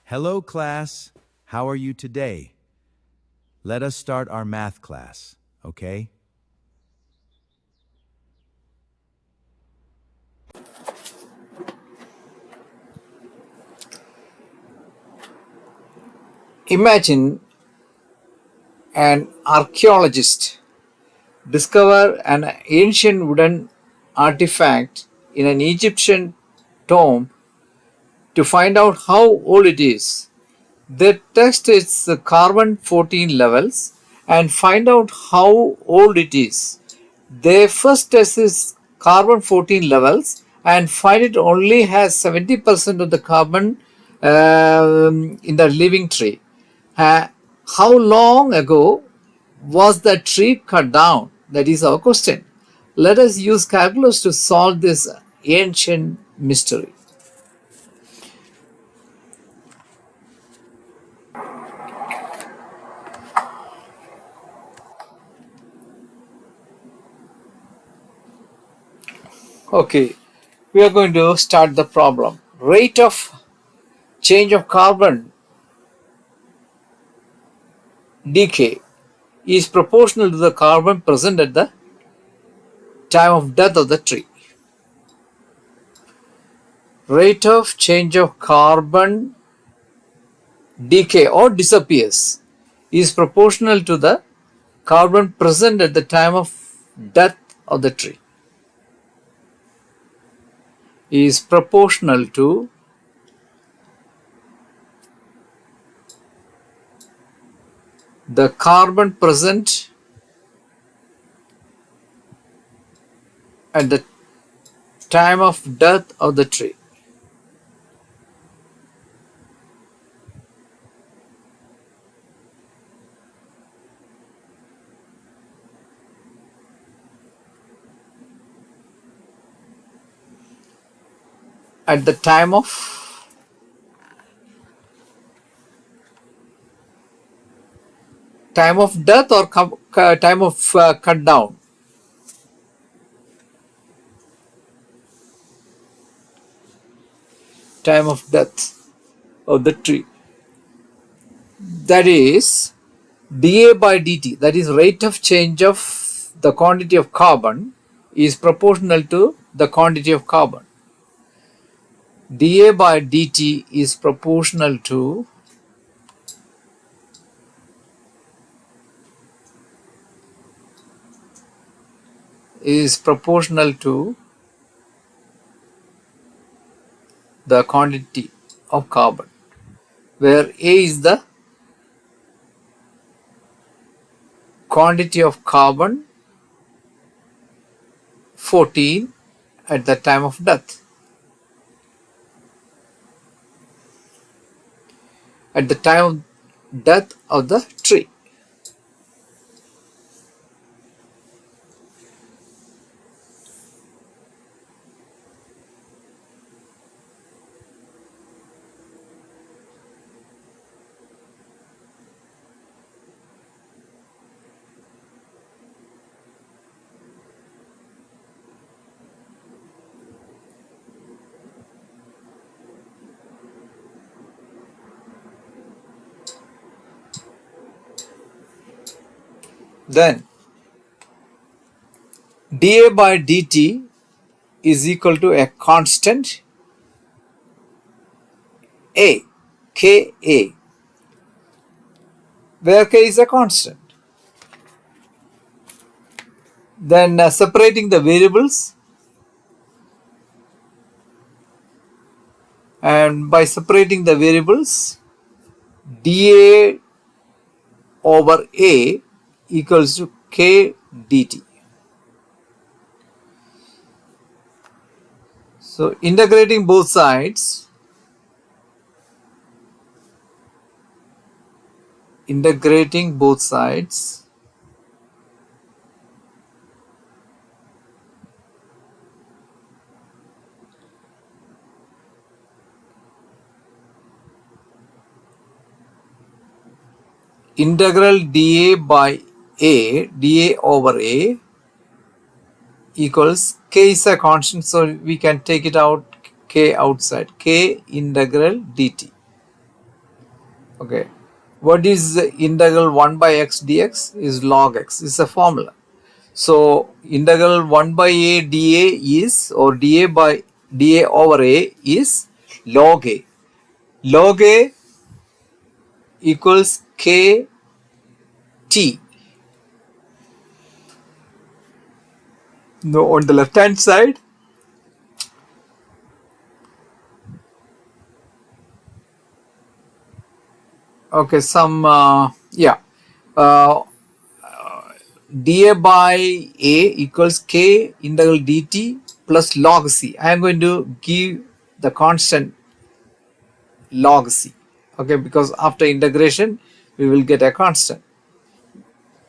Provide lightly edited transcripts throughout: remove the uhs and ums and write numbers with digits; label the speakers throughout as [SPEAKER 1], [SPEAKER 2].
[SPEAKER 1] Hello, class. How are you today? Let us start our math class, okay?
[SPEAKER 2] Imagine an archaeologist discover an ancient wooden artifact in an Egyptian tomb to find out how old it is. They test its carbon 14 levels and find out how old it is. They first test its carbon 14 levels and find it only has 70% of the carbon in the living tree. How long ago was the tree cut down? That is our question. Let us use calculus to solve this ancient mystery. Okay, we are going to start the problem. Rate of change of carbon decay is proportional to the carbon present at the time of death of the tree. Rate of change of carbon decay or disappears is proportional to the carbon present at the time of death of the tree. Is proportional to the carbon present at the time of death of the tree. At the time of death or time of cut down. Time of death of the tree. That is dA by dt, that is rate of change of the quantity of carbon is proportional to the quantity of carbon. dA by dt is proportional to the quantity of carbon, where A is the quantity of carbon 14 at the time of death. At the time of death of the tree. Then dA by dt is equal to a constant A, Ka, where K is a constant. Then separating the variables, and by separating the variables, dA over A equals to K dt. So integrating both sides, integrating both sides, integral dA by A, dA over A equals K is a constant, so we can take it out, K outside, K integral dt. Okay. What is the integral 1 by x dx? Is log x. It's a formula. So integral 1 by a dA is, or dA over a is log a. Log a equals kt. Now on the left hand side, okay, some dA by a equals k integral dt plus log c. I am going to give the constant log c, okay, because after integration we will get a constant.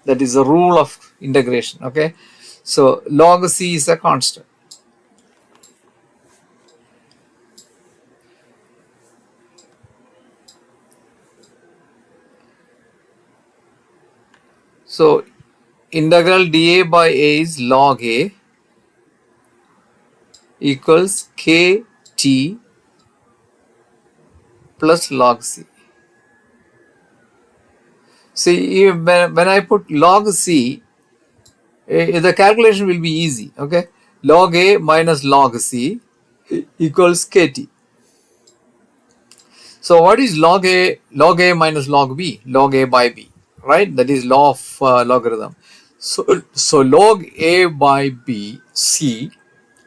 [SPEAKER 2] That is the rule of integration. Okay, so log c is a constant. So integral dA by a is log a equals kt plus log c. See, when I put log c, the calculation will be easy. Okay, log a minus log c equals kt. So what is log a? Log a minus log b, log a by b, right? That is law of logarithm. So log a by b, c,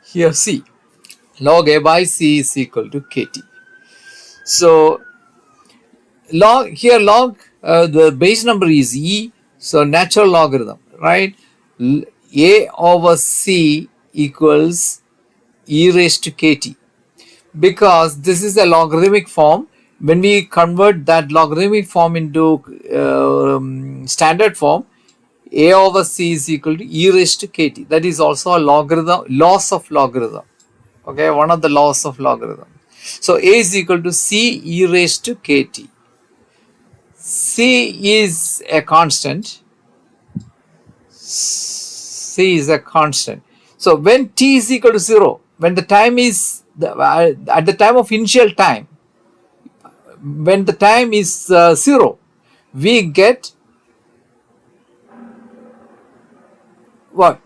[SPEAKER 2] here c, log a by c is equal to kt. So log, here log, the base number is e, so natural logarithm, right? A over c equals e raised to kt. Because this is a logarithmic form, when we convert that logarithmic form into standard form, a over c is equal to e raised to kt. That is also a logarithm, laws of logarithm. Okay, one of the laws of logarithm. So a is equal to c e raised to kt. C is a constant. C is a constant. So when t is equal to 0, when the time is at the time of initial time, when the time is 0, we get what?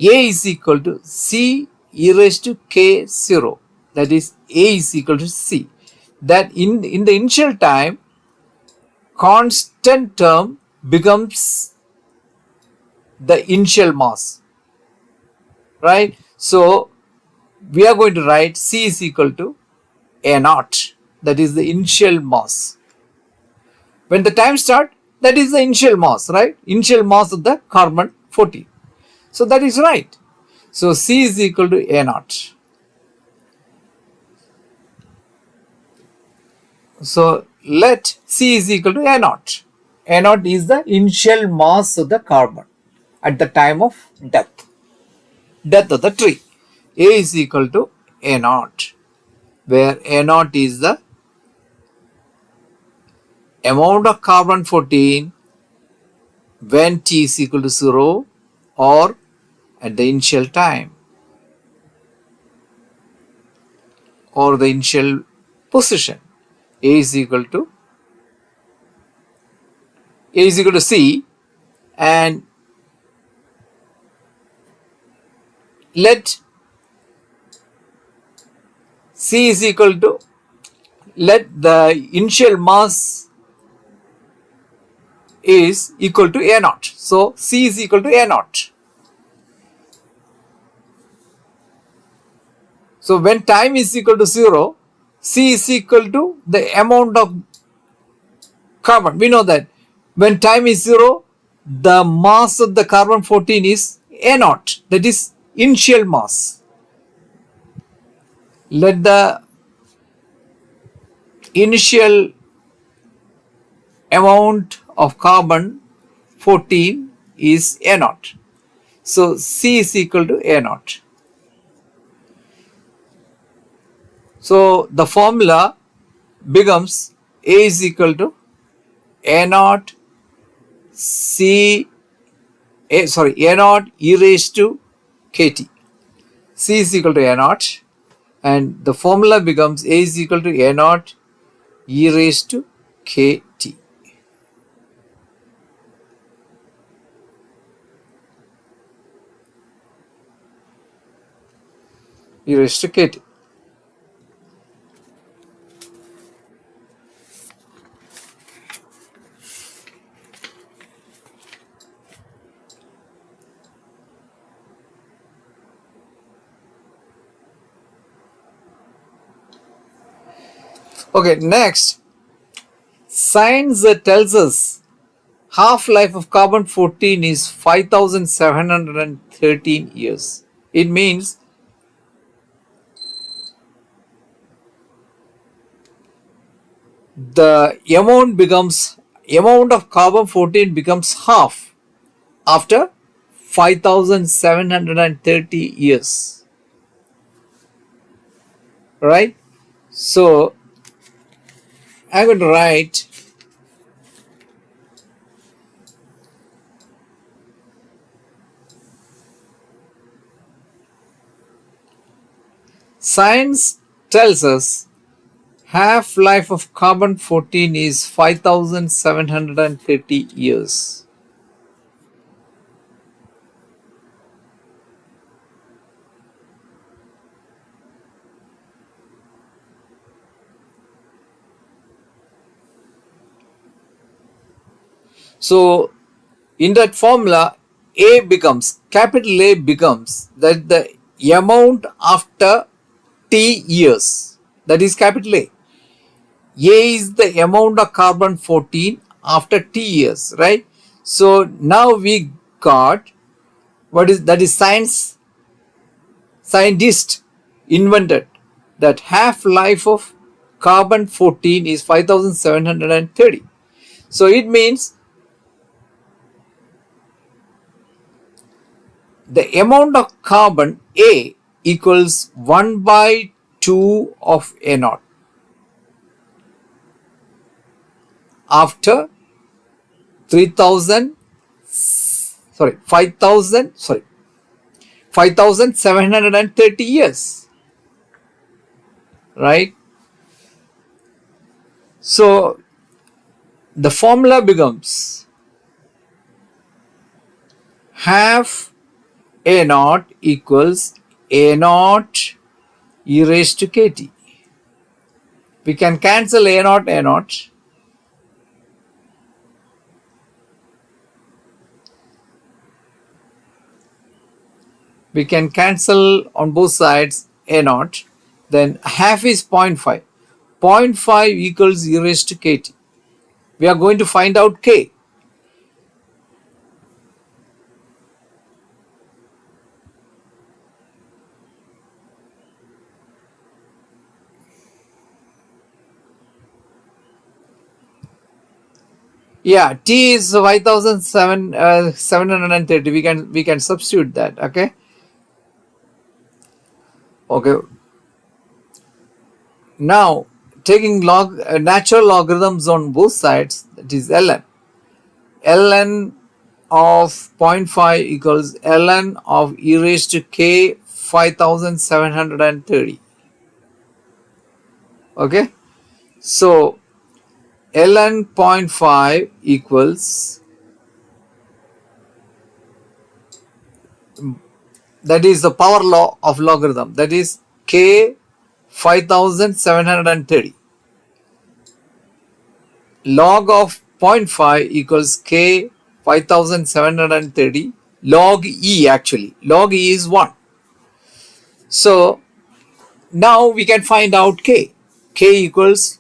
[SPEAKER 2] A is equal to c e raised to k 0. That is, a is equal to c. That in the initial time, constant term becomes the initial mass, right? So we are going to write c is equal to a naught, that is the initial mass. When the time start, that is the initial mass, right? Initial mass of the carbon 14. So that is right. So c is equal to a naught. So let c is equal to a naught. A naught is the initial mass of the carbon at the time of death of the tree. A is equal to a naught, where a naught is the amount of carbon 14 when t is equal to 0 or at the initial time or the initial position. A is equal to c, and let c is equal to, let the initial mass is equal to a naught. So c is equal to a naught. So when time is equal to 0, c is equal to the amount of carbon. We know that when time is 0, the mass of the carbon 14 is a naught, that is initial mass. Let the initial amount of carbon 14 is a naught. So c is equal to a naught. So the formula becomes a is equal to a naught a naught e raised to kt. C is equal to a naught, and the formula becomes a is equal to a naught e raised to kt. E raised to kt. Okay, next, science tells us half-life of carbon-14 is 5,713 years. It means the amount of carbon-14 becomes half after 5,730 years. Right? So I'm going to write science tells us half-life of carbon-14 is 5,730 years. So in that formula, A becomes, capital A becomes that the amount after T years, that is capital A. A is the amount of carbon-14 after T years, right? So now we got that is scientist invented that half-life of carbon-14 is 5,730. So it means the amount of carbon A equals 1 by 2 of A naught after 5,730 years, right? So the formula becomes half A naught equals A naught e raised to kt. We can cancel A naught, A naught. We can cancel on both sides A naught. Then half is 0.5. 0.5 equals e raised to kt. We are going to find out k. Yeah, T is 5,730. We can substitute that. Okay. Okay. Now taking natural logarithms on both sides, that is ln. ln of 0.5 equals ln of e raised to k 5,730. Okay. So ln 0.5 equals, that is the power law of logarithm, that is k 5,730. Log of 0.5 equals k 5,730 log e, actually log e is 1. So now we can find out k. K equals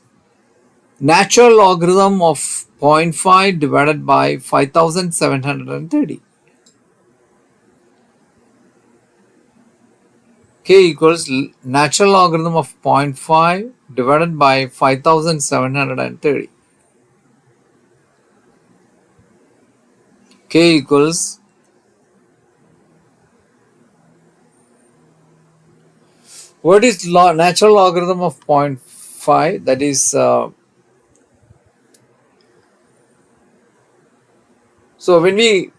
[SPEAKER 2] natural logarithm of 0.5 divided by 5,730. K equals natural logarithm of 0.5 divided by 5,730. K equals what is natural logarithm of 0.5? That is so when we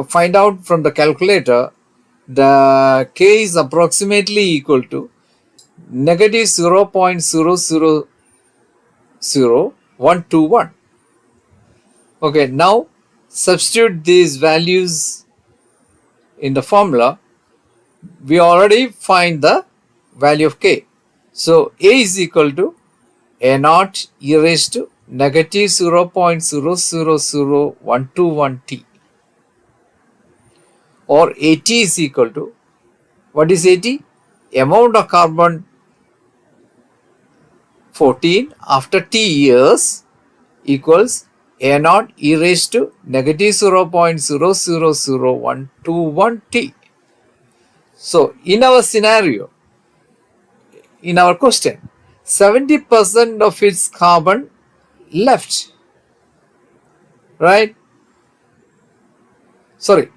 [SPEAKER 2] find out from the calculator, the k is approximately equal to negative 0, 1, 2, 1. Okay, now substitute these values in the formula. We already find the value of k. So a is equal to a naught e raised to negative 0.000121 t, or at is equal to, what is at? Amount of carbon 14 after t years equals a naught e raised to negative 0.000121 t. So in our scenario, in our question, 70% of its carbon left, right? Sorry,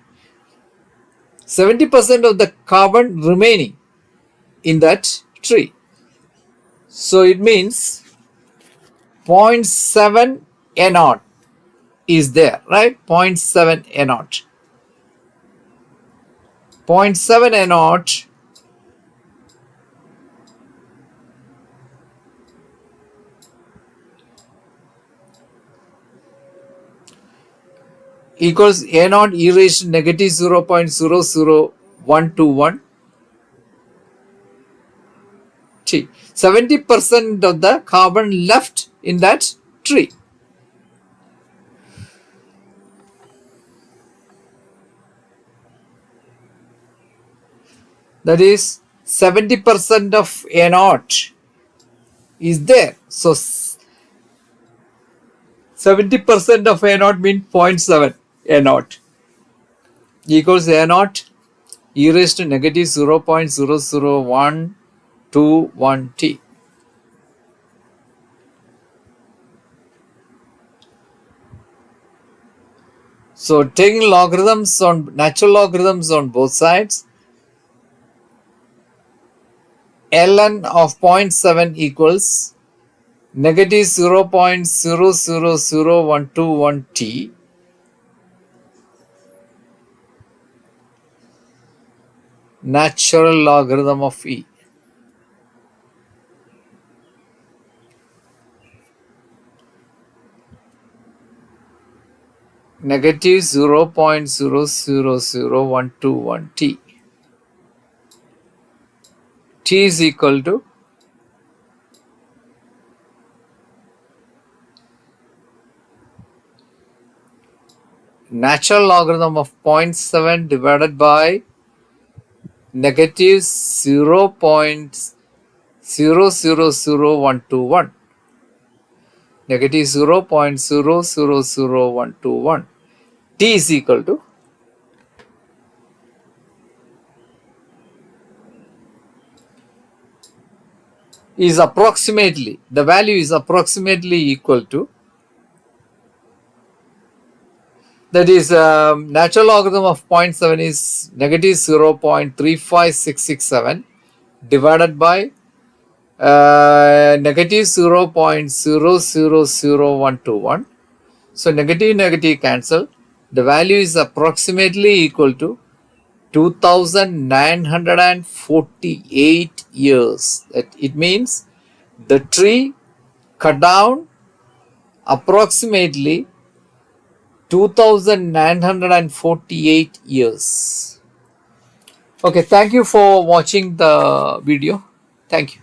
[SPEAKER 2] 70% of the carbon remaining in that tree. So it means 0.7 A naught is there, right? 0.7 A naught. 0.7 A naught equals A naught e raised to negative 0.00121 T. 70% of the carbon left in that tree. That is 70% of A naught is there. So 70% of A naught means 0.7 A naught equals A naught e raised to negative 0.00121 T. So taking logarithms on natural logarithms on both sides, ln of 0.7 equals negative 0.000121 t natural logarithm of e. Negative 0.000121 t. T is equal to natural logarithm of 0.7 divided by negative 0.000121. Negative 0.000121. T is equal to is approximately, the value is approximately equal to, that is natural logarithm of 0.7 is negative 0.35667 divided by negative 0.000121. So negative negative cancel. The value is approximately equal to 2948 years. It means the tree cut down approximately 2948 years. Okay, thank you for watching the video. Thank you.